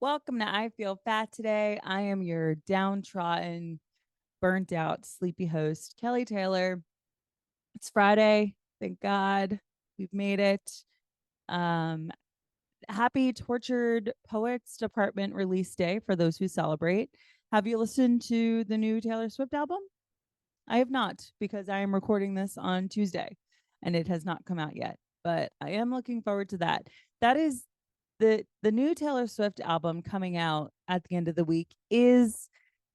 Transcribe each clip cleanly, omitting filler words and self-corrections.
Welcome to I Feel Fat Today. I am your downtrodden, burnt out, sleepy host, Kelly Taylor. It's Friday. Thank God we've made it. Um, Happy Tortured Poets Department release day for those who celebrate. Have you listened to the new Taylor Swift album? I have not because I am recording this on Tuesday and it has not come out yet, but I am looking forward to that. That is the new Taylor Swift album coming out at the end of the week is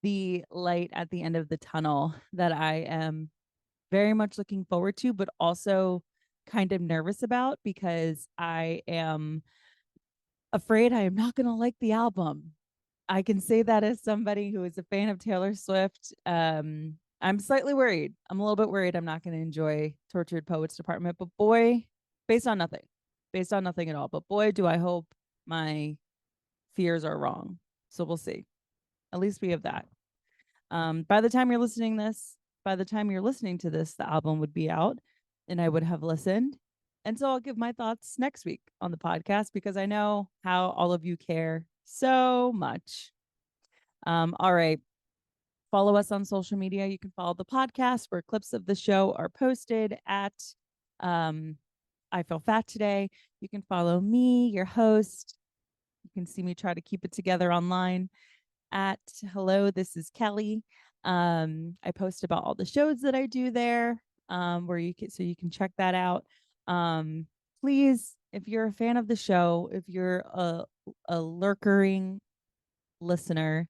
the light at the end of the tunnel that I am very much looking forward to, but also kind of nervous about because I am afraid I am not going to like the album. I can say that as somebody who is a fan of Taylor Swift. I'm slightly worried. I'm a little bit worried I'm not going to enjoy Tortured Poets Department, but boy, based on nothing, based on nothing at all. But boy, do I hope my fears are wrong. So we'll see. At least we have that. By the time you're listening to this, the album would be out and I would have listened. And so I'll give my thoughts next week on the podcast because I know how all of you care so much. All right. Follow us on social media. You can follow the podcast where clips of the show are posted at I Feel Fat Today. You can follow me, your host. You can see me try to keep it together online at Hello, this is Kelly. I post about all the shows that I do there, where you can check that out. Please, if you're a fan of the show, if you're a lurkering listener,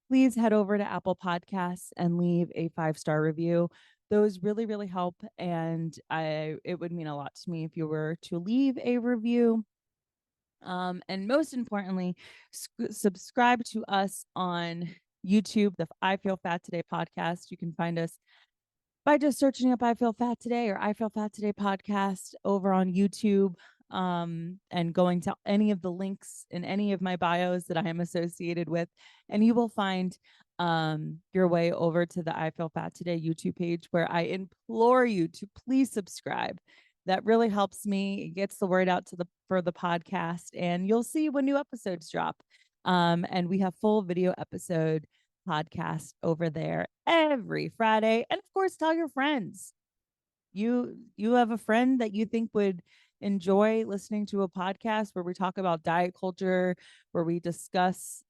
please head over to Apple Podcasts and leave a 5-star review. Those really, really help. And it would mean a lot to me if you were to leave a review. And most importantly, subscribe to us on YouTube, the I Feel Fat Today podcast. You can find us by just searching up I Feel Fat Today or I Feel Fat Today podcast over on YouTube, and going to any of the links in any of my bios that I am associated with. And you will find your way over to the I Feel Fat Today YouTube page where I implore you to please subscribe. That really helps me. It gets the word out for the podcast, and you'll see when new episodes drop. And we have full video episode podcast over there every Friday. And of course, tell your friends. You have a friend that you think would enjoy listening to a podcast where we talk about diet culture, where we discuss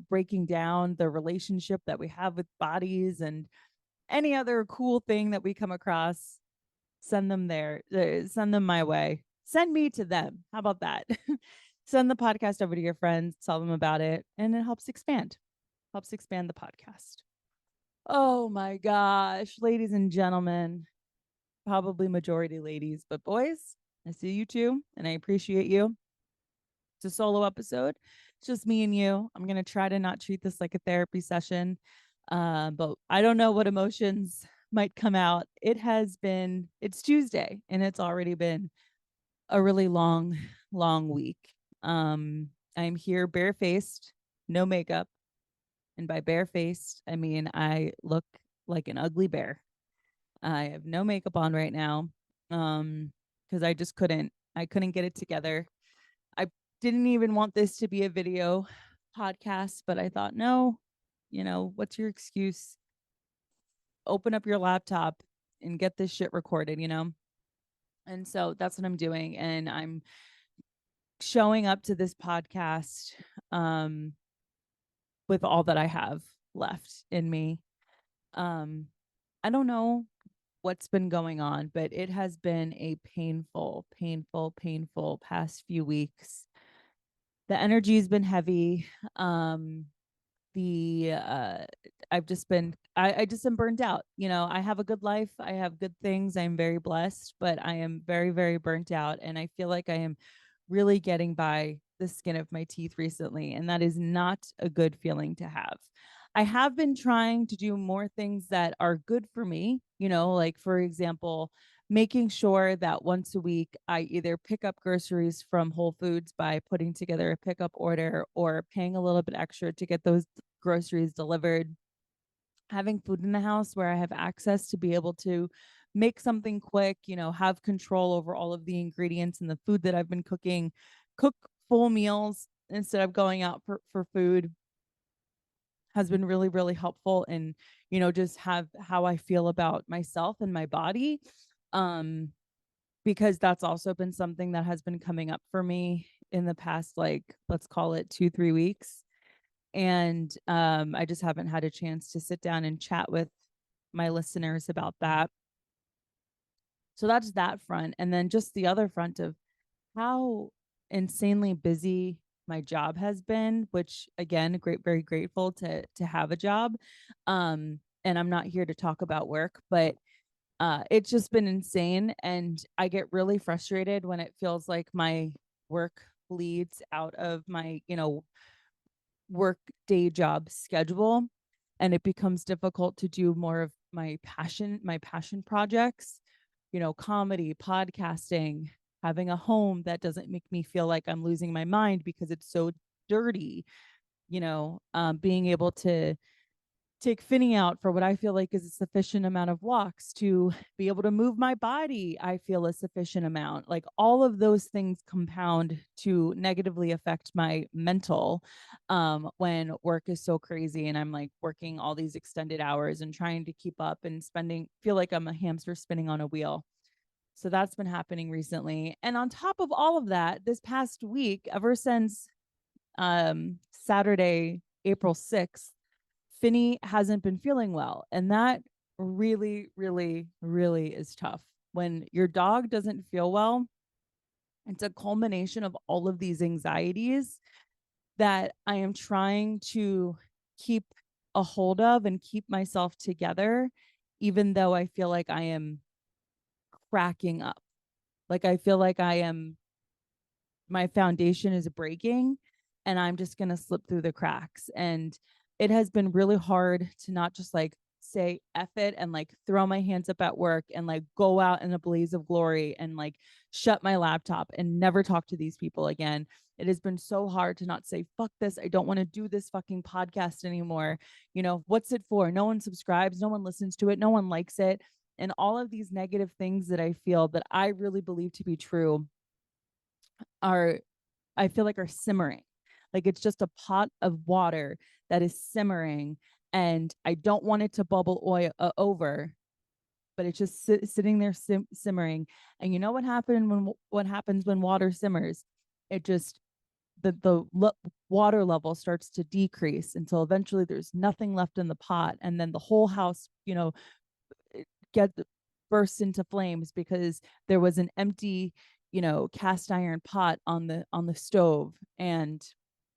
breaking down the relationship that we have with bodies and any other cool thing that we come across. Send them there. Send them my way. Send me to them. How about that? Send the podcast over to your friends, tell them about it, and it helps expand the podcast. Oh my gosh, ladies and gentlemen, probably majority ladies, but boys, I see you too, and I appreciate you. It's a solo episode. It's just me and you. I'm going to try to not treat this like a therapy session, but I don't know what emotions might come out. It's Tuesday, and it's already been a really long, long week. I'm here barefaced, no makeup. And by barefaced, I mean I look like an ugly bear. I have no makeup on right now, because I couldn't get it together. I didn't even want this to be a video podcast, but I thought, no, what's your excuse? Open up your laptop and get this shit recorded, And so that's what I'm doing. And I'm showing up to this podcast with all that I have left in me. I don't know what's been going on, but it has been a painful, painful, painful past few weeks. The energy has been heavy. The I've just been I just am burnt out. I have a good life. I have good things. I'm very blessed, but I am very, very burnt out. And I feel like I am really getting by the skin of my teeth recently. And that is not a good feeling to have. I have been trying to do more things that are good for me, like for example, making sure that once a week I either pick up groceries from Whole Foods by putting together a pickup order or paying a little bit extra to get those groceries delivered. Having food in the house where I have access to be able to make something quick, have control over all of the ingredients and the food that I've been cooking, cook full meals, instead of going out for food has been really, really helpful in, just have how I feel about myself and my body. Um, because that's also been something that has been coming up for me in the past, like, let's call it 2-3 weeks. And I just haven't had a chance to sit down and chat with my listeners about that. So that's that front. And then just the other front of how insanely busy my job has been, which again, very grateful to have a job. And I'm not here to talk about work, but it's just been insane. And I get really frustrated when it feels like my work bleeds out of my, work day job schedule, and it becomes difficult to do more of my passion projects, comedy, podcasting, having a home that doesn't make me feel like I'm losing my mind because it's so dirty, being able to take Finney out for what I feel like is a sufficient amount of walks, to be able to move my body, I feel a sufficient amount. Like, all of those things compound to negatively affect my mental, when work is so crazy and I'm like working all these extended hours and trying to keep up and feel like I'm a hamster spinning on a wheel. So that's been happening recently. And on top of all of that, this past week, ever since Saturday, April 6th, Finney hasn't been feeling well. And that really, really, really is tough. When your dog doesn't feel well, it's a culmination of all of these anxieties that I am trying to keep a hold of and keep myself together, even though I feel like I am cracking up. Like, I feel like my foundation is breaking and I'm just going to slip through the cracks. And it has been really hard to not just like say F it and like throw my hands up at work and like go out in a blaze of glory and like shut my laptop and never talk to these people again. It has been so hard to not say, fuck this. I don't want to do this fucking podcast anymore. What's it for? No one subscribes. No one listens to it. No one likes it. And all of these negative things that I feel that I really believe to be true are, I feel like, are simmering. Like, it's just a pot of water that is simmering, and I don't want it to bubble over, but it's just sitting there simmering. And you know what happens when water simmers? It just the water level starts to decrease until eventually there's nothing left in the pot, and then the whole house, get burst into flames because there was an empty, cast iron pot on the stove, and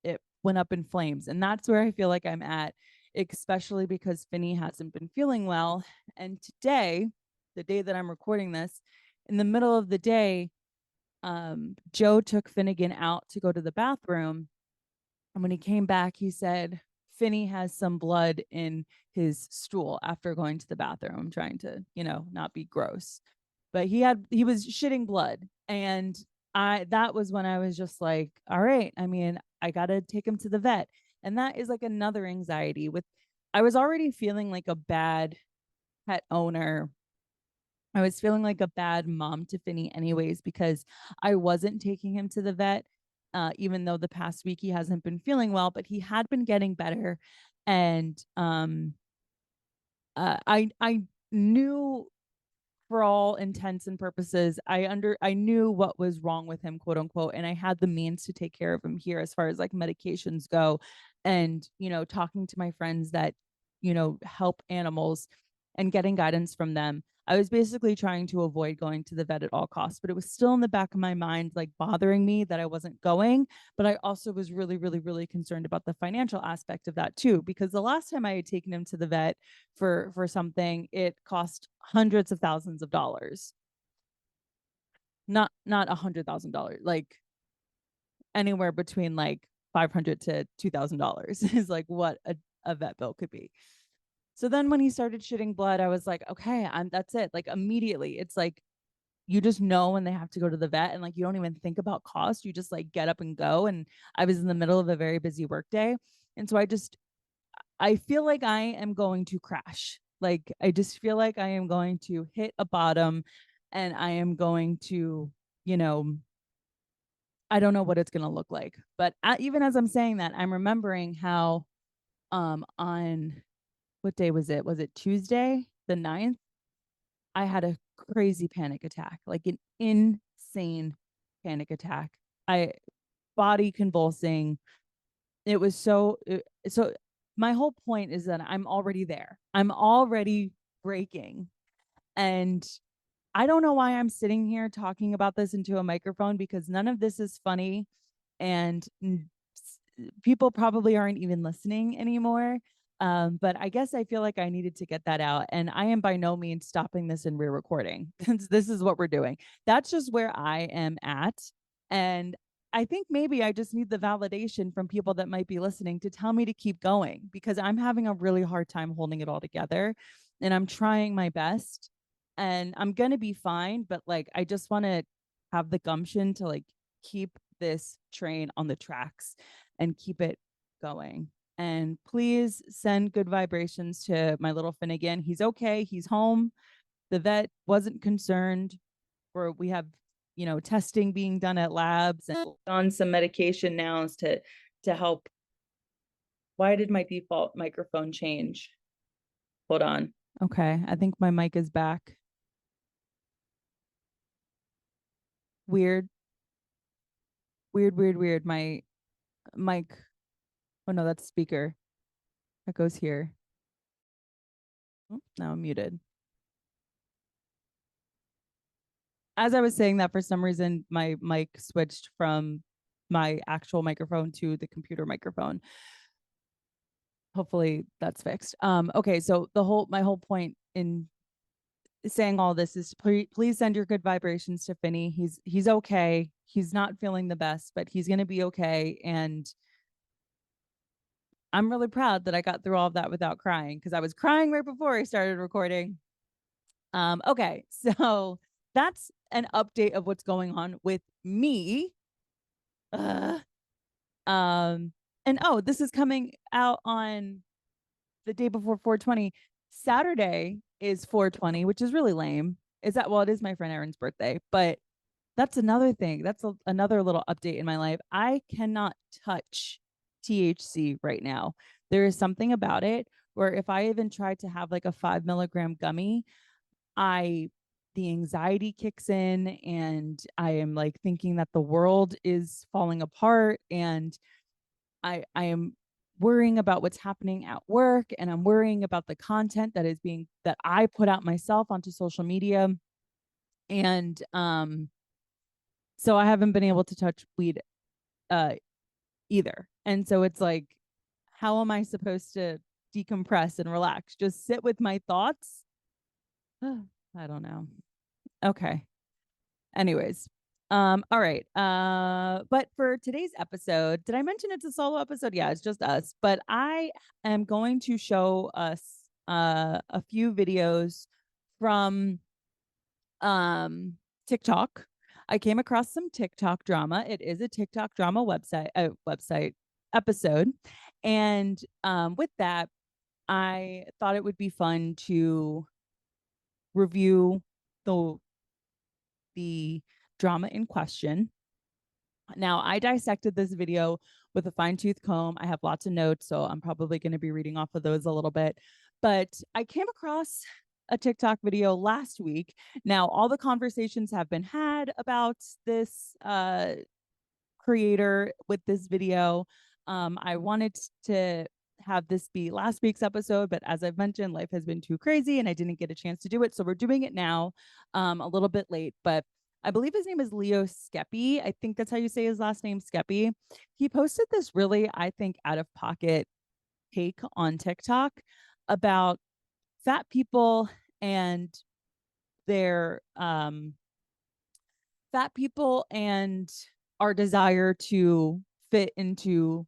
it went up in flames. And that's where I feel like I'm at, especially because Finney hasn't been feeling well. And today, the day that I'm recording this, in the middle of the day, Joe took Finnegan out to go to the bathroom, and when he came back, he said Finney has some blood in his stool after going to the bathroom. I'm trying to, not be gross. But he was shitting blood. And that was when I was just like, all right, I mean, I gotta take him to the vet. And that is like another anxiety with, I was already feeling like a bad pet owner. I was feeling like a bad mom to Finney anyways, because I wasn't taking him to the vet, even though the past week he hasn't been feeling well, but he had been getting better. And I knew, for all intents and purposes, I knew what was wrong with him, quote unquote, and I had the means to take care of him here as far as like medications go. And talking to my friends that help animals and getting guidance from them, I was basically trying to avoid going to the vet at all costs, but it was still in the back of my mind, like bothering me that I wasn't going. But I also was really, really, really concerned about the financial aspect of that too, because the last time I had taken him to the vet for something, it cost hundreds of thousands of dollars. Not $100,000, like anywhere between like $500 to $2,000 is like what a vet bill could be. So then when he started shitting blood, I was like, okay, that's it. Like, immediately, it's like you just know when they have to go to the vet, and like you don't even think about cost. You just like get up and go. And I was in the middle of a very busy work day. And so I feel like I am going to crash. Like, I just feel like I am going to hit a bottom, and I am going to, you know, I don't know what it's going to look like. But even as I'm saying that, I'm remembering how on what day was it? Was it Tuesday, the 9th? I had a crazy panic attack, like an insane panic attack. I body convulsing. It was so my whole point is that I'm already there. I'm already breaking. And I don't know why I'm sitting here talking about this into a microphone because none of this is funny and people probably aren't even listening anymore. But I guess I feel like I needed to get that out. And I am by no means stopping this and re-recording. This is what we're doing. That's just where I am at. And I think maybe I just need the validation from people that might be listening to tell me to keep going because I'm having a really hard time holding it all together. And I'm trying my best. And I'm gonna be fine, but like I just want to have the gumption to like keep this train on the tracks and keep it going. And please send good vibrations to my little Finnegan. He's okay. He's home. The vet wasn't concerned. We have, testing being done at labs and on some medication now to help. Why did my default microphone change? Hold on. Okay, I think my mic is back. Weird. Weird. My mic. Oh no, that's speaker. That goes here. Oh, now I'm muted. As I was saying that, for some reason, my mic switched from my actual microphone to the computer microphone. Hopefully that's fixed. Okay, so my whole point in saying all this is please send your good vibrations to Finney. He's okay. He's not feeling the best, but he's gonna be okay. And I'm really proud that I got through all of that without crying because I was crying right before I started recording. Okay, so that's an update of what's going on with me. Uh, and oh, this is coming out on the day before 420. Saturday is 420, which is really lame. Is that well, it is my friend Erin's birthday, but that's another thing. That's another little update in my life. I cannot touch THC right now. There is something about it where if I even try to have like a 5 milligram gummy, the anxiety kicks in and I am like thinking that the world is falling apart and I am worrying about what's happening at work and I'm worrying about the content that I put out myself onto social media. And so I haven't been able to touch weed uh either. And so it's like, how am I supposed to decompress and relax? Just sit with my thoughts? I don't know. Okay. Anyways, all right. But for today's episode, did I mention it's a solo episode? Yeah, it's just us. But I am going to show us a few videos from TikTok. I came across some TikTok drama. It is a TikTok drama website episode. And with that, I thought it would be fun to review the drama in question. Now, I dissected this video with a fine tooth comb. I have lots of notes, so I'm probably going to be reading off of those a little bit. But I came across a TikTok video last week. Now, all the conversations have been had about this creator with this video. I wanted to have this be last week's episode, but as I've mentioned, life has been too crazy and I didn't get a chance to do it. So we're doing it now, a little bit late, but I believe his name is Leo Skepi. I think that's how you say his last name, Skepi. He posted this really, I think, out of pocket take on TikTok about fat people and their fat people and our desire to fit into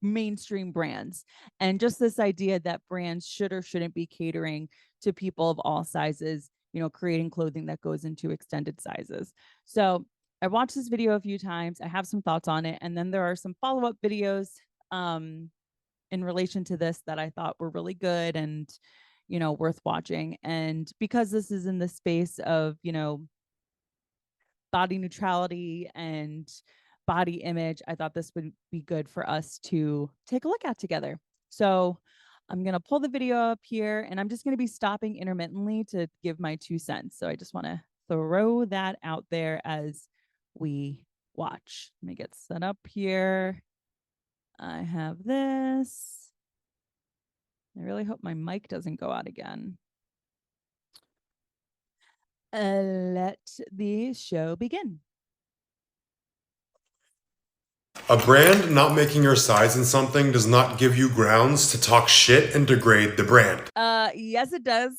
mainstream brands and just this idea that brands should or shouldn't be catering to people of all sizes, creating clothing that goes into extended sizes. So I watched this video a few times. I have some thoughts on it. And then there are some follow-up videos in relation to this that I thought were really good and, worth watching. And because this is in the space of, body neutrality and body image, I thought this would be good for us to take a look at together. So I'm going to pull the video up here and I'm just going to be stopping intermittently to give my 2 cents. So I just want to throw that out there as we watch. Let me get set up here. I have this. I really hope my mic doesn't go out again. Let the show begin. A brand not making your size in something does not give you grounds to talk shit and degrade the brand. Yes, it does.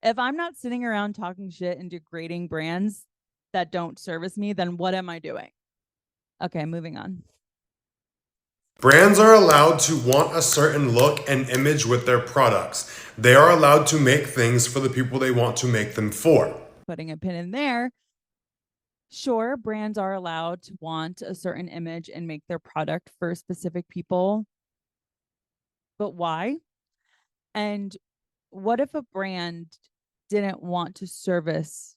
If I'm not sitting around talking shit and degrading brands that don't service me, then what am I doing? Okay, moving on. Brands are allowed to want a certain look and image with their products. They are allowed to make things for the people they want to make them for. Putting a pin in there. Sure, brands are allowed to want a certain image and make their product for specific people. But why? And what if a brand didn't want to service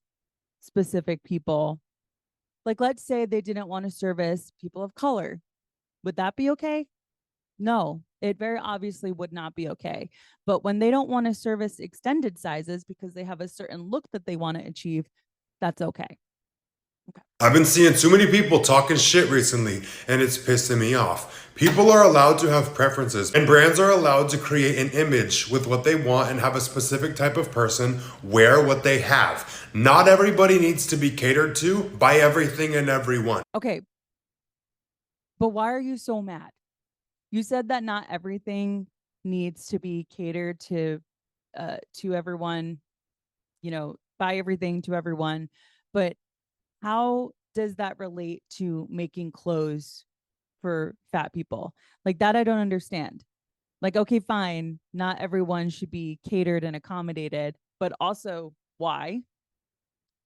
specific people? Like, let's say they didn't want to service people of color. Would that be okay? No, it very obviously would not be okay. But when they don't want to service extended sizes because they have a certain look that they want to achieve, that's okay. I've been seeing too many people talking shit recently, and it's pissing me off. People are allowed to have preferences, and brands are allowed to create an image with what they want and have a specific type of person wear what they have. Not everybody needs to be catered to by everything and everyone. Okay. But why are you so mad? You said that not everything needs to be catered to everyone, buy everything to everyone. But how does that relate to making clothes for fat people? Like that, I don't understand. Like, okay, fine. Not everyone should be catered and accommodated, but also why?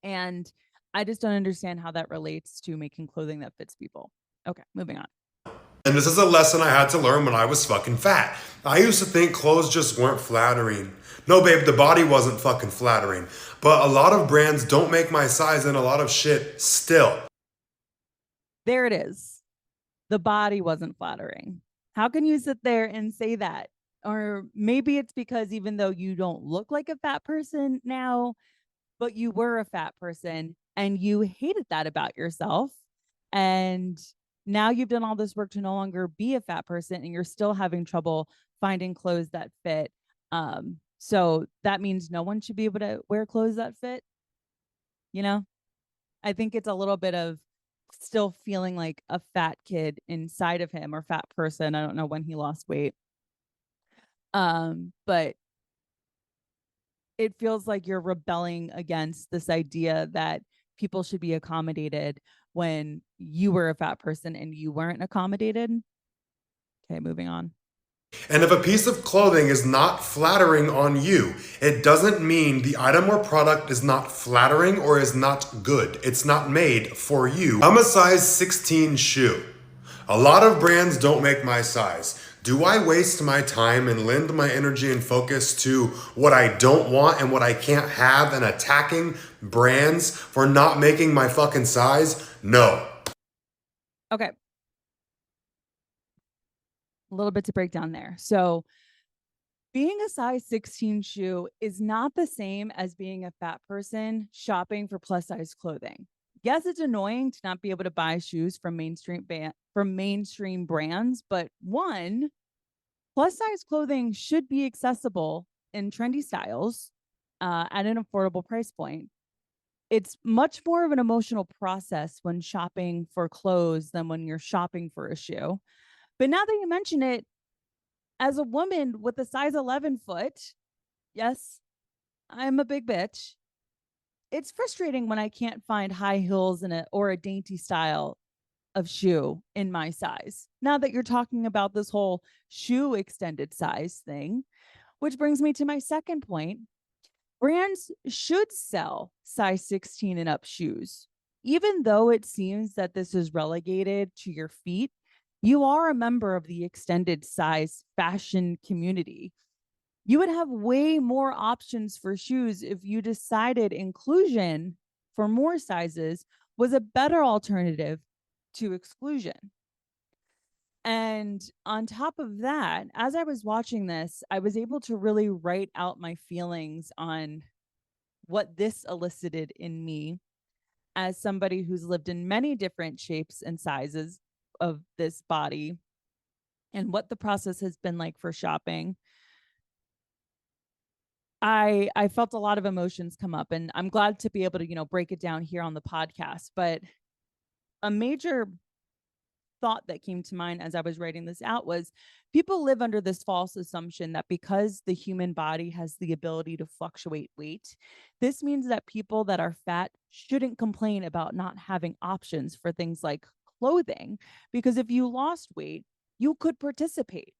And I just don't understand how that relates to making clothing that fits people. Okay, moving on. And this is a lesson I had to learn when I was fucking fat. I used to think clothes just weren't flattering. No, babe, the body wasn't fucking flattering. But a lot of brands don't make my size and a lot of shit still. There it is. The body wasn't flattering. How can you sit there and say that? Or maybe it's because even though you don't look like a fat person now, but you were a fat person and you hated that about yourself. And now you've done all this work to no longer be a fat person and you're still having trouble finding clothes that fit. So that means no one should be able to wear clothes that fit. I think it's a little bit of still feeling like a fat kid inside of him or fat person. I don't know when he lost weight. But it feels like you're rebelling against this idea that people should be accommodated when you were a fat person and you weren't accommodated. Okay, moving on. And if a piece of clothing is not flattering on you, it doesn't mean the item or product is not flattering or is not good. It's not made for you. I'm a size 16 shoe. A lot of brands don't make my size. Do I waste my time and lend my energy and focus to what I don't want and what I can't have and attacking brands for not making my fucking size? No. Okay. A little bit to break down there. So being a size 16 shoe is not the same as being a fat person shopping for plus size clothing. Yes, it's annoying to not be able to buy shoes from mainstream brands, but one, plus size clothing should be accessible in trendy styles at an affordable price point. It's much more of an emotional process when shopping for clothes than when you're shopping for a shoe. But now that you mention it, as a woman with a size 11 foot, yes, I'm a big bitch. It's frustrating when I can't find high heels or a dainty style of shoe in my size. Now that you're talking about this whole shoe extended size thing, which brings me to my second point. Brands should sell size 16 and up shoes. Even though it seems that this is relegated to your feet, you are a member of the extended size fashion community. You would have way more options for shoes if you decided inclusion for more sizes was a better alternative to exclusion. And on top of that, as I was watching this, I was able to really write out my feelings on what this elicited in me as somebody who's lived in many different shapes and sizes of this body and what the process has been like for shopping. I felt a lot of emotions come up, and I'm glad to be able to, break it down here on the podcast. But a major thought that came to mind as I was writing this out was people live under this false assumption that because the human body has the ability to fluctuate weight, this means that people that are fat shouldn't complain about not having options for things like clothing, because if you lost weight, you could participate.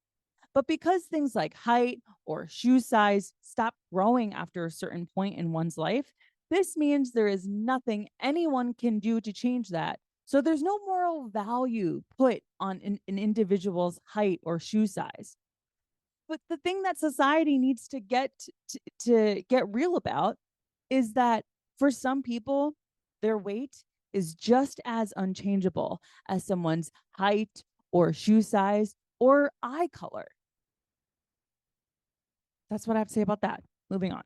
But because things like height or shoe size stop growing after a certain point in one's life, this means there is nothing anyone can do to change that. So there's no moral value put on an individual's height or shoe size. But the thing that society needs to to get real about is that for some people, their weight is just as unchangeable as someone's height or shoe size or eye color. That's what I have to say about that. Moving on.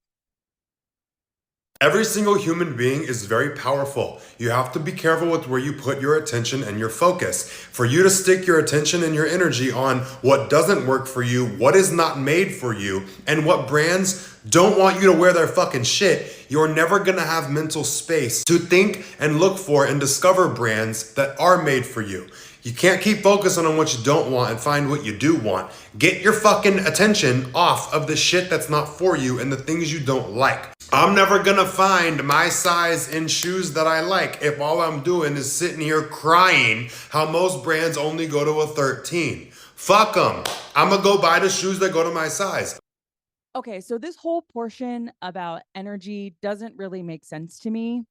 Every single human being is very powerful. You have to be careful with where you put your attention and your focus. For you to stick your attention and your energy on what doesn't work for you, what is not made for you, and what brands don't want you to wear their fucking shit, you're never gonna have mental space to think and look for and discover brands that are made for you. You can't keep focusing on what you don't want and find what you do want. Get your fucking attention off of the shit that's not for you and the things you don't like. I'm never gonna find my size in shoes that I like if all I'm doing is sitting here crying how most brands only go to a 13. Fuck them. I'm gonna go buy the shoes that go to my size. Okay, so this whole portion about energy doesn't really make sense to me.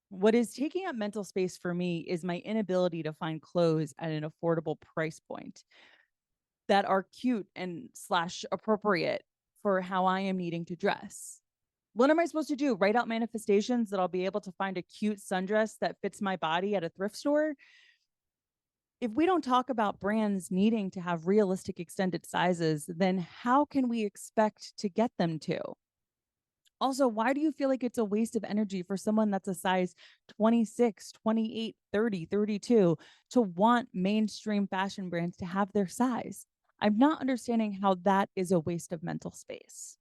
What is taking up mental space for me is my inability to find clothes at an affordable price point that are cute and slash appropriate for how I am needing to dress. What am I supposed to do? Write out manifestations that I'll be able to find a cute sundress that fits my body at a thrift store? If we don't talk about brands needing to have realistic extended sizes, then how can we expect to get them to? Also, why do you feel like it's a waste of energy for someone that's a size 26, 28, 30, 32 to want mainstream fashion brands to have their size? I'm not understanding how that is a waste of mental space.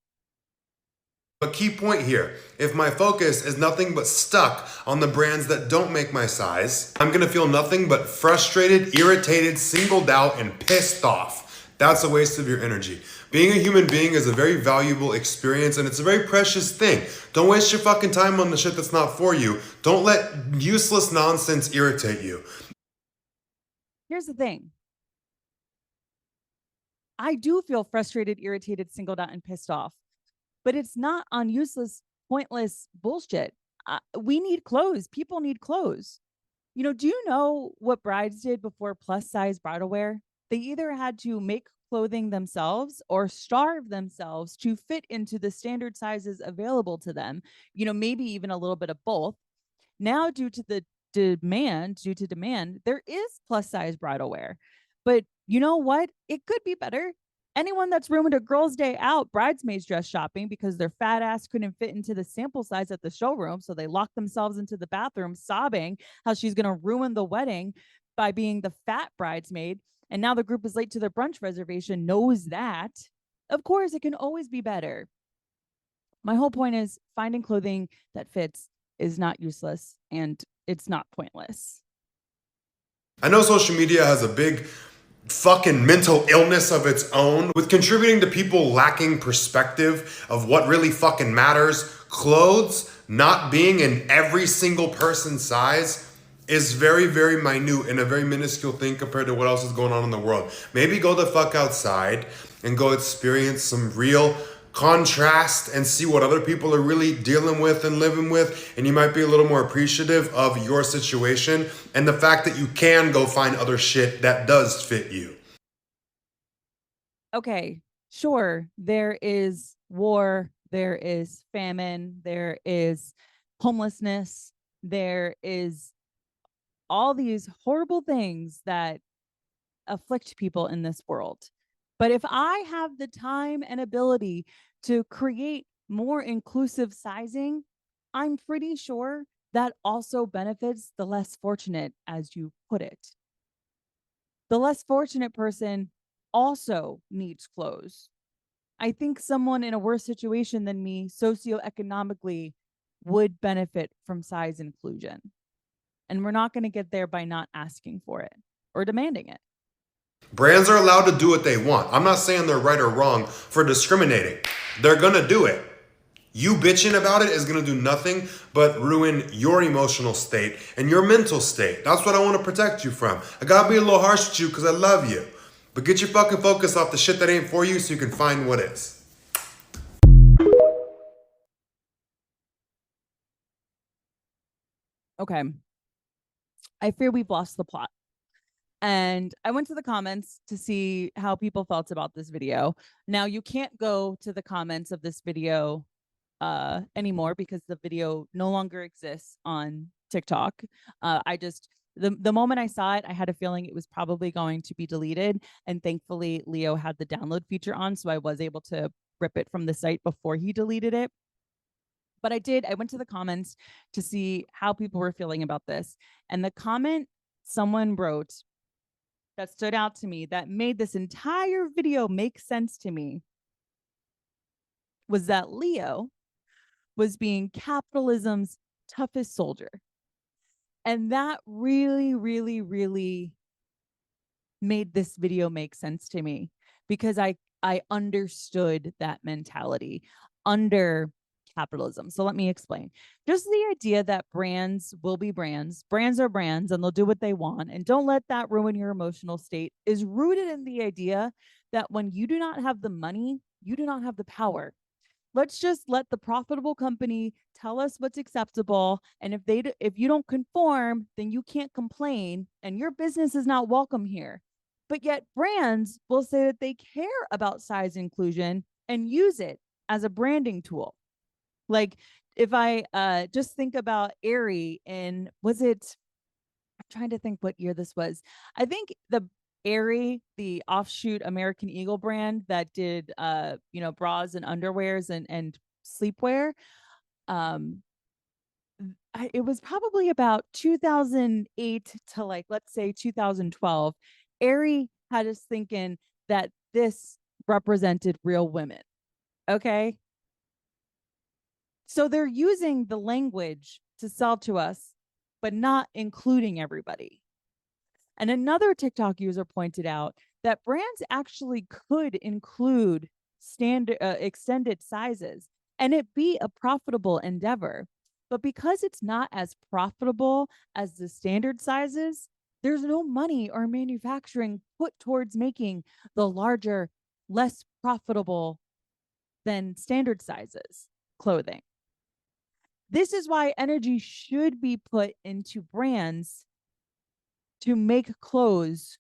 A key point here, if my focus is nothing but stuck on the brands that don't make my size, I'm gonna feel nothing but frustrated, irritated, singled out, and pissed off. That's a waste of your energy. Being a human being is a very valuable experience and it's a very precious thing. Don't waste your fucking time on the shit that's not for you. Don't let useless nonsense irritate you. Here's the thing. I do feel frustrated, irritated, singled out, and pissed off, but it's not on useless, pointless bullshit. We need clothes. People need clothes. Do you know what brides did before plus size bridal wear? They either had to make clothing themselves or starve themselves to fit into the standard sizes available to them, maybe even a little bit of both. Now, due to demand, there is plus size bridal wear. But you know what? It could be better. Anyone that's ruined a girl's day out bridesmaids dress shopping because their fat ass couldn't fit into the sample size at the showroom, so they locked themselves into the bathroom sobbing how she's going to ruin the wedding by being the fat bridesmaid, and now the group is late to their brunch reservation, knows that. Of course, it can always be better. My whole point is finding clothing that fits is not useless and it's not pointless. I know social media has a big fucking mental illness of its own with contributing to people lacking perspective of what really fucking matters. Clothes not being in every single person's size is very, very minute and a very minuscule thing compared to what else is going on in the world. Maybe go the fuck outside and go experience some real contrast and see what other people are really dealing with and living with, and you might be a little more appreciative of your situation and the fact that you can go find other shit that does fit you. Okay, sure, there is war, there is famine, there is homelessness, there is all these horrible things that afflict people in this world. But if I have the time and ability to create more inclusive sizing, I'm pretty sure that also benefits the less fortunate, as you put it. The less fortunate person also needs clothes. I think someone in a worse situation than me socioeconomically would benefit from size inclusion. And we're not going to get there by not asking for it or demanding it. Brands are allowed to do what they want. I'm not saying they're right or wrong for discriminating. They're gonna do it. You bitching about it is gonna do nothing but ruin your emotional state and your mental state. That's what I wanna protect you from. I gotta be a little harsh with you because I love you. But get your fucking focus off the shit that ain't for you so you can find what is. Okay. I fear we've lost the plot. And I went to the comments to see how people felt about this video. Now, you can't go to the comments of this video anymore because the video no longer exists on TikTok. I just the moment I saw it, I had a feeling it was probably going to be deleted, and thankfully Leo had the download feature on, so I was able to rip it from the site before he deleted it. But I went to the comments to see how people were feeling about this, and the comment someone wrote that stood out to me that made this entire video make sense to me was that Leo was being capitalism's toughest soldier. And that really, really, really made this video make sense to me because I understood that mentality under capitalism. So let me explain. Just the idea that brands will be brands, brands are brands, and they'll do what they want, and don't let that ruin your emotional state is rooted in the idea that when you do not have the money, you do not have the power. Let's just let the profitable company tell us what's acceptable, and if you don't conform, then you can't complain and your business is not welcome here. But yet brands will say that they care about size inclusion and use it as a branding tool. Like if I just think about Aerie in, was it, I'm trying to think what year this was. I think the Aerie, the offshoot American Eagle brand that did bras and underwears and sleepwear. It was probably about 2008 to, like, let's say 2012. Aerie had us thinking that this represented real women. Okay. So they're using the language to sell to us, but not including everybody. And another TikTok user pointed out that brands actually could include standard extended sizes and it be a profitable endeavor. But because it's not as profitable as the standard sizes, there's no money or manufacturing put towards making the larger, less profitable than standard sizes clothing. This is why energy should be put into brands to make clothes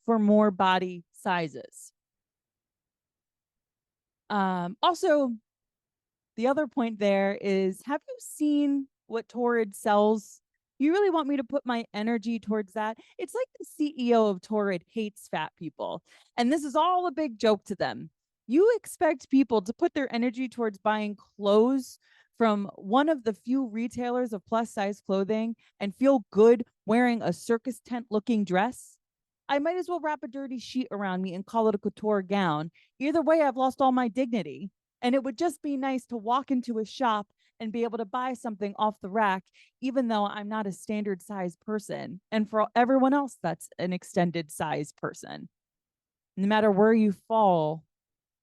for more body sizes. Also, the other point there is, have you seen what Torrid sells? You really want me to put my energy towards that? It's like the CEO of Torrid hates fat people. And this is all a big joke to them. You expect people to put their energy towards buying clothes from one of the few retailers of plus size clothing and feel good wearing a circus tent looking dress? I might as well wrap a dirty sheet around me and call it a couture gown. Either way, I've lost all my dignity. And it would just be nice to walk into a shop and be able to buy something off the rack, even though I'm not a standard size person. And for everyone else, that's an extended size person, no matter where you fall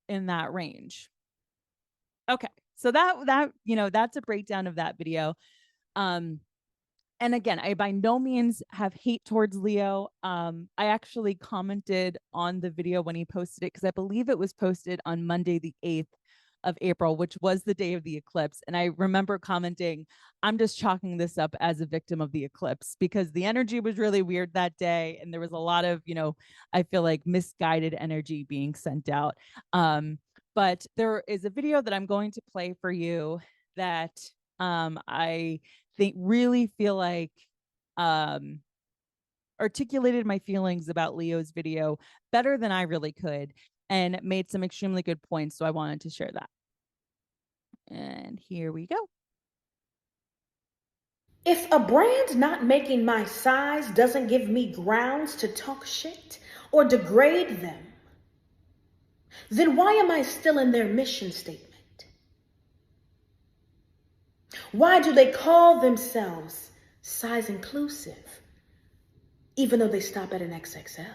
in that range. Okay. So that's a breakdown of that video. And again, I by no means have hate towards Leo. I actually commented on the video when he posted it because I believe it was posted on Monday, the 8th of April, which was the day of the eclipse. And I remember commenting, I'm just chalking this up as a victim of the eclipse because the energy was really weird that day. And there was a lot of, I feel like misguided energy being sent out. But there is a video that I'm going to play for you that I think really feel like articulated my feelings about Leo's video better than I really could and made some extremely good points. So I wanted to share that. And here we go. If a brand not making my size doesn't give me grounds to talk shit or degrade them, then why am I still in their mission statement? Why do they call themselves size inclusive, even though they stop at an XXL?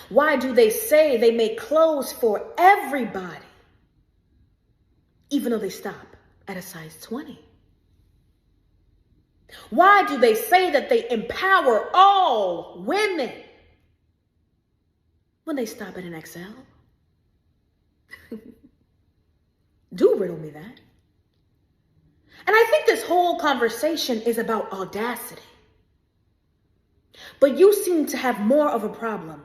Why do they say they make clothes for everybody, even though they stop at a size 20? Why do they say that they empower all women when they stop at an XL? Do riddle me that. And I think this whole conversation is about audacity. But you seem to have more of a problem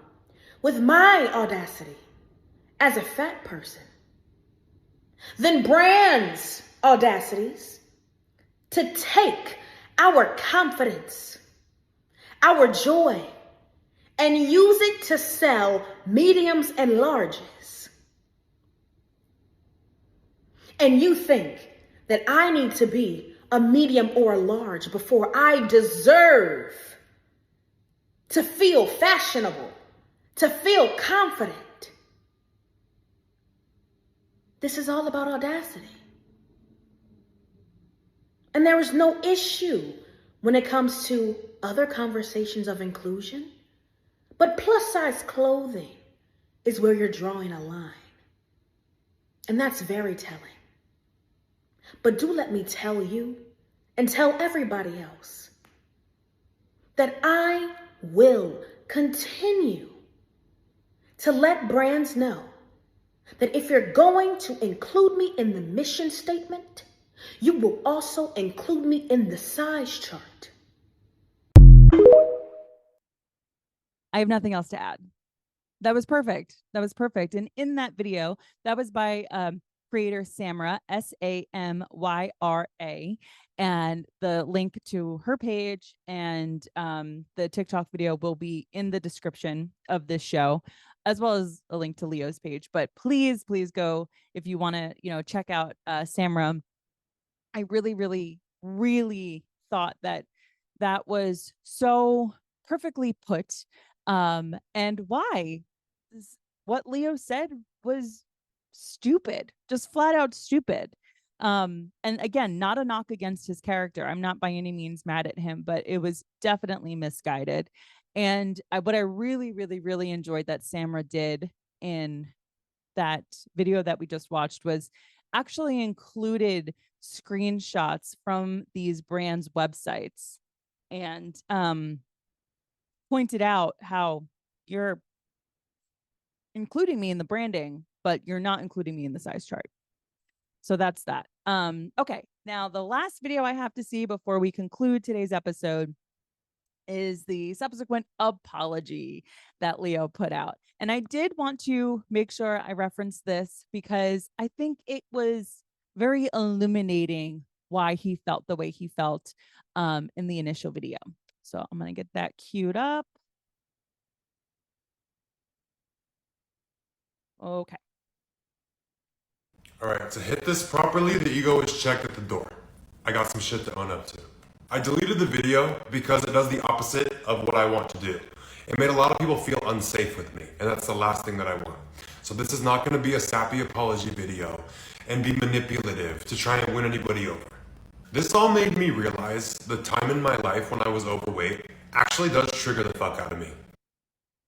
with my audacity as a fat person than brands' audacities to take our confidence, our joy, and use it to sell mediums and larges. And you think that I need to be a medium or a large before I deserve to feel fashionable, to feel confident. This is all about audacity. And there is no issue when it comes to other conversations of inclusion, but plus size clothing is where you're drawing a line. And that's very telling. But do let me tell you and tell everybody else that I will continue to let brands know that if you're going to include me in the mission statement, you will also include me in the size chart. I have nothing else to add. That was perfect. That was perfect. And in that video, that was by creator Samra, Samyra. And the link to her page and the TikTok video will be in the description of this show, as well as a link to Leo's page. But please, please go if you want to, check out Samra. I really, really, really thought that that was so perfectly put. And why? What Leo said was stupid, just flat out stupid. And again, not a knock against his character. I'm not by any means mad at him, but it was definitely misguided. And what I really, really, really enjoyed that Samra did in that video that we just watched was actually included screenshots from these brands' websites and pointed out how you're including me in the branding, but you're not including me in the size chart. So that's that. Okay, now the last video I have to see before we conclude today's episode is the subsequent apology that Leo put out. And I did want to make sure I reference this because I think it was very illuminating why he felt the way he felt in the initial video. So I'm going to get that queued up. Okay. All right, to hit this properly, the ego is checked at the door. I got some shit to own up to. I deleted the video because it does the opposite of what I want to do. It made a lot of people feel unsafe with me, and that's the last thing that I want. So this is not going to be a sappy apology video and be manipulative to try and win anybody over. This all made me realize the time in my life when I was overweight actually does trigger the fuck out of me.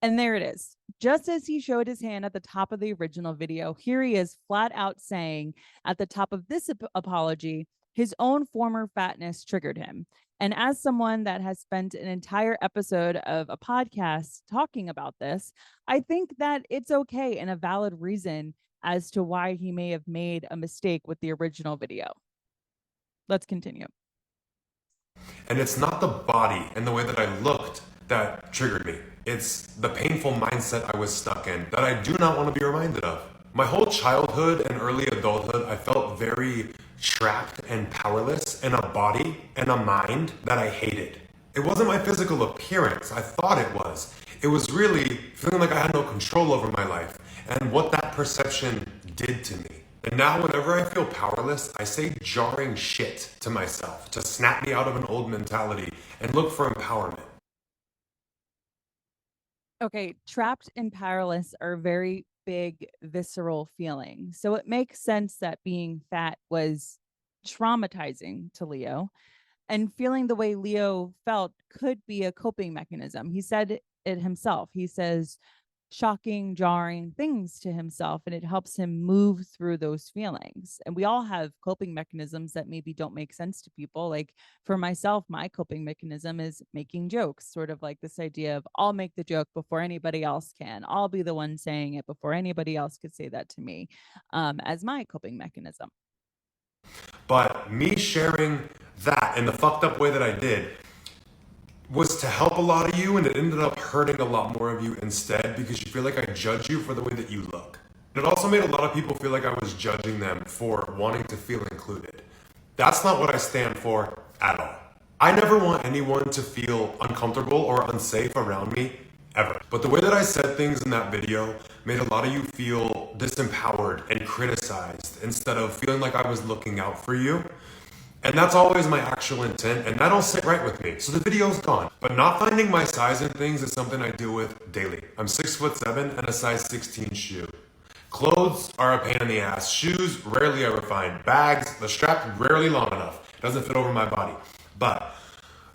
And there it is. Just as he showed his hand at the top of the original video, here he is flat out saying at the top of this apology, his own former fatness triggered him. And as someone that has spent an entire episode of a podcast talking about this, I think that it's okay and a valid reason as to why he may have made a mistake with the original video. Let's continue. And it's not the body and the way that I looked that triggered me. It's the painful mindset I was stuck in that I do not want to be reminded of. My whole childhood and early adulthood, I felt very trapped and powerless in a body and a mind that I hated. It wasn't my physical appearance. I thought it was. It was really feeling like I had no control over my life and what that perception did to me. And now, whenever I feel powerless, I say jarring shit to myself to snap me out of an old mentality and look for empowerment. Okay, trapped and powerless are very big, visceral feelings. So it makes sense that being fat was traumatizing to Leo. And feeling the way Leo felt could be a coping mechanism. He said it himself. He says shocking, jarring things to himself, and it helps him move through those feelings. And we all have coping mechanisms that maybe don't make sense to people. Like for myself, my coping mechanism is making jokes, sort of like this idea of I'll make the joke before anybody else can. I'll be the one saying it before anybody else could say that to me, as my coping mechanism. But me sharing that in the fucked up way that I did was to help a lot of you, and it ended up hurting a lot more of you instead because you feel like I judge you for the way that you look. It also made a lot of people feel like I was judging them for wanting to feel included. That's not what I stand for at all. I never want anyone to feel uncomfortable or unsafe around me, ever. But the way that I said things in that video made a lot of you feel disempowered and criticized instead of feeling like I was looking out for you. And that's always my actual intent, and that don't sit right with me. So the video's gone. But not finding my size in things is something I deal with daily. I'm 6'7" and a size 16 shoe. Clothes are a pain in the ass. Shoes, rarely ever find. Bags, the strap rarely long enough. It doesn't fit over my body. But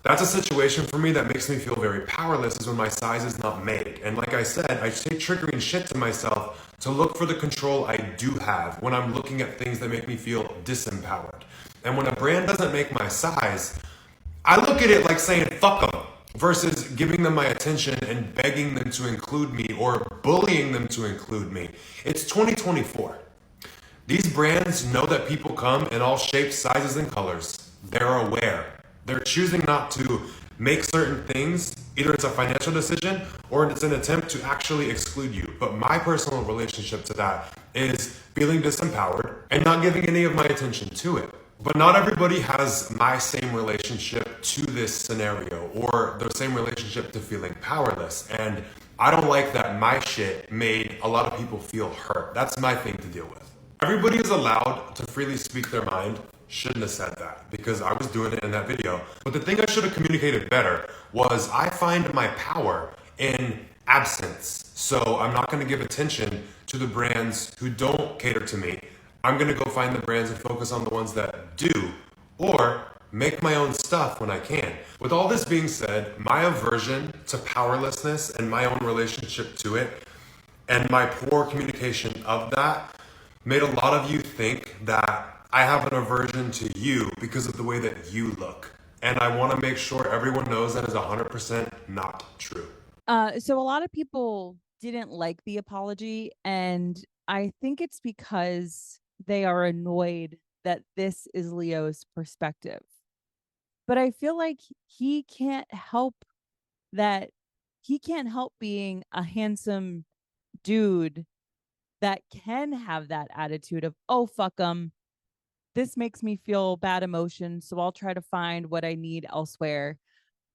that's a situation for me that makes me feel very powerless is when my size is not made. And like I said, I say triggering shit to myself to look for the control I do have when I'm looking at things that make me feel disempowered. And when a brand doesn't make my size, I look at it like saying fuck them versus giving them my attention and begging them to include me or bullying them to include me. It's 2024. These brands know that people come in all shapes, sizes, and colors. They're aware. They're choosing not to make certain things. Either it's a financial decision or it's an attempt to actually exclude you. But my personal relationship to that is feeling disempowered and not giving any of my attention to it. But not everybody has my same relationship to this scenario or the same relationship to feeling powerless. And I don't like that my shit made a lot of people feel hurt. That's my thing to deal with. Everybody is allowed to freely speak their mind. Shouldn't have said that because I was doing it in that video. But the thing I should have communicated better was I find my power in absence. So I'm not going to give attention to the brands who don't cater to me. I'm going to go find the brands and focus on the ones that do, or make my own stuff when I can. With all this being said, my aversion to powerlessness and my own relationship to it and my poor communication of that made a lot of you think that I have an aversion to you because of the way that you look. And I want to make sure everyone knows that is 100% not true. So a lot of people didn't like the apology, and I think it's because they are annoyed that this is Leo's perspective. But I feel like he can't help that he can't help being a handsome dude that can have that attitude of, oh, fuck them. This makes me feel bad emotions. So I'll try to find what I need elsewhere.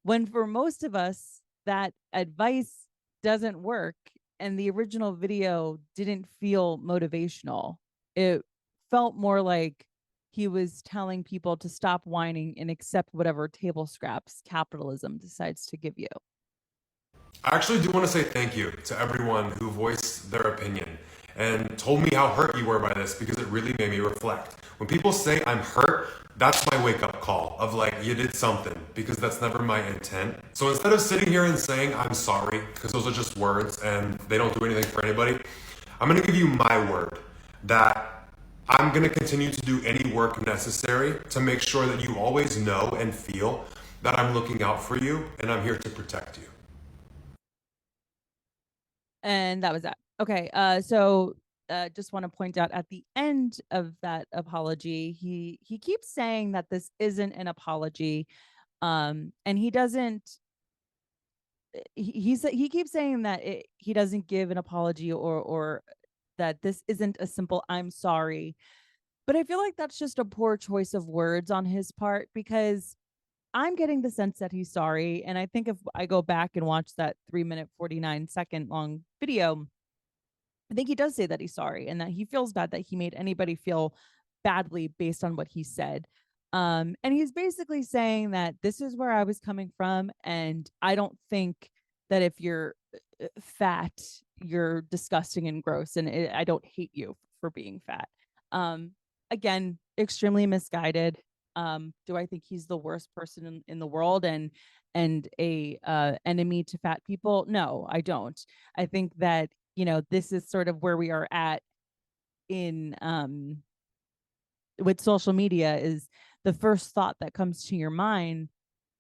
When for most of us, that advice doesn't work. And the original video didn't feel motivational. It felt more like he was telling people to stop whining and accept whatever table scraps capitalism decides to give you. I actually do want to say thank you to everyone who voiced their opinion and told me how hurt you were by this because it really made me reflect. When people say I'm hurt, that's my wake up call of like, you did something because that's never my intent. So instead of sitting here and saying I'm sorry, because those are just words and they don't do anything for anybody, I'm going to give you my word that I'm going to continue to do any work necessary to make sure that you always know and feel that I'm looking out for you and I'm here to protect you. And that was that. Okay. So just want to point out at the end of that apology, he keeps saying that this isn't an apology. And he doesn't he keeps saying that he doesn't give an apology or that this isn't a simple I'm sorry. But I feel like that's just a poor choice of words on his part because I'm getting the sense that he's sorry. And I think if I go back and watch that 3 minute, 49-second long video, I think he does say that he's sorry and that he feels bad that he made anybody feel badly based on what he said. And he's basically saying that this is where I was coming from. And I don't think that if you're fat, you're disgusting and gross. And I don't hate you for being fat. Um, Again, extremely misguided. Do I think he's the worst person in the world and a enemy to fat people? No, I don't. I think that this is sort of where we are at in with social media is the first thought that comes to your mind,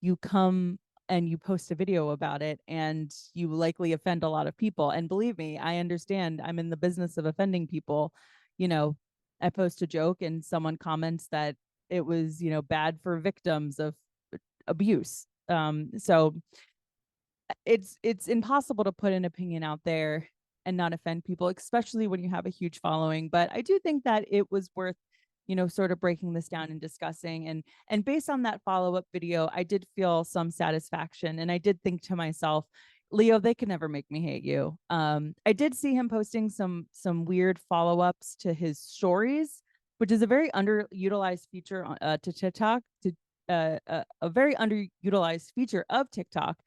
you come and you post a video about it and you likely offend a lot of people. And believe me, I understand. I'm in the business of offending people. You know, I post a joke and someone comments that it was, bad for victims of abuse. So it's impossible to put an opinion out there and not offend people, especially when you have a huge following. But I do think that it was worth, sort of breaking this down and discussing. And based on that follow-up video, I did feel some satisfaction. And I did think to myself, Leo, they could never make me hate you. I did see him posting some weird follow-ups to his stories, which is a very underutilized feature to TikTok, to a very underutilized feature of TikTok,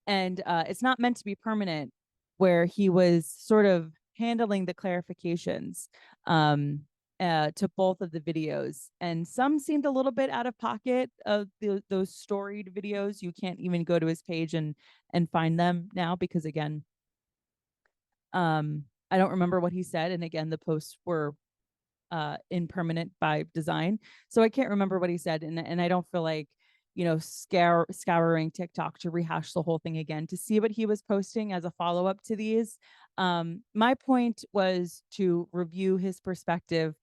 and it's not meant to be permanent, where he was sort of handling the clarifications to both of the videos, and some seemed a little bit out of pocket of those storied videos. You can't even go to his page and find them now because, again, I don't remember what he said, and again, the posts were impermanent by design, so I can't remember what he said, and I don't feel like scouring TikTok to rehash the whole thing again to see what he was posting as a follow-up to these. My point was to review his perspective,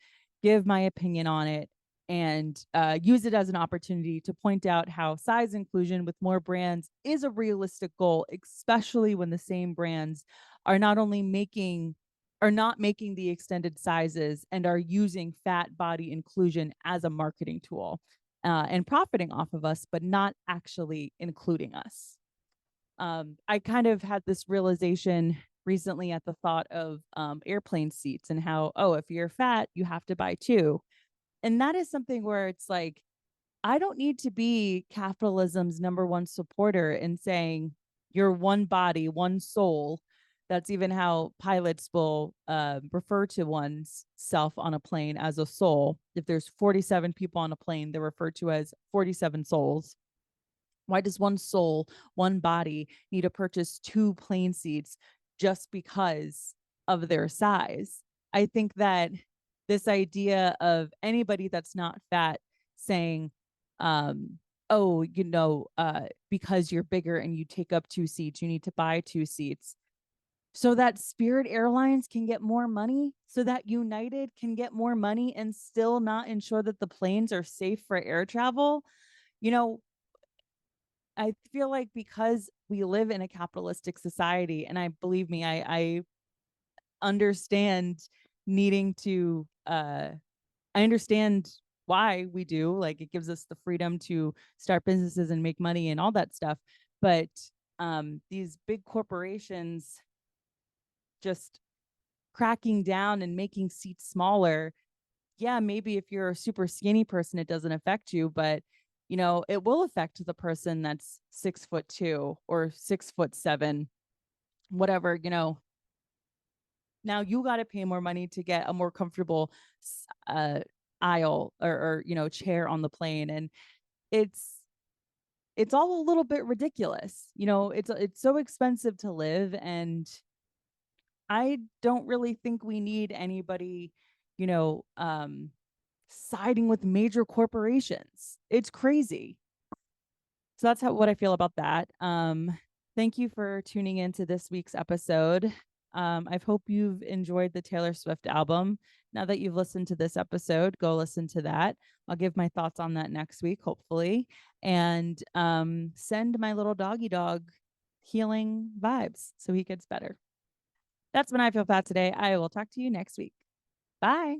give my opinion on it, and use it as an opportunity to point out how size inclusion with more brands is a realistic goal, especially when the same brands are not only are not making the extended sizes and are using fat body inclusion as a marketing tool and profiting off of us, but not actually including us. I kind of had this realization recently at the thought of airplane seats and how, oh, if you're fat, you have to buy two. And that is something where it's like, I don't need to be capitalism's number one supporter in saying you're one body, one soul. That's even how pilots will refer to one's self on a plane as a soul. If there's 47 people on a plane, they're referred to as 47 souls. Why does one soul, one body, need to purchase two plane seats just because of their size? I think that this idea of anybody that's not fat saying, oh, because you're bigger and you take up two seats, you need to buy two seats so that Spirit Airlines can get more money, so that United can get more money and still not ensure that the planes are safe for air travel. I feel like because we live in a capitalistic society, and I believe me, I understand needing to I understand why we do, like, it gives us the freedom to start businesses and make money and all that stuff. But these big corporations just cracking down and making seats smaller, yeah, maybe if you're a super skinny person, it doesn't affect you, but it will affect the person that's 6'2" or 6'7", whatever. Now you got to pay more money to get a more comfortable uh, aisle or chair on the plane, and it's all a little bit ridiculous. It's so expensive to live, and I don't really think we need anybody, you know, um, siding with major corporations. It's crazy. So that's what I feel about that. Thank you for tuning into this week's episode. I hope you've enjoyed the Taylor Swift album. Now that you've listened to this episode, go listen to that. I'll give my thoughts on that next week, hopefully, and send my little doggy dog healing vibes so he gets better. That's when I feel fat today. I will talk to you next week. Bye.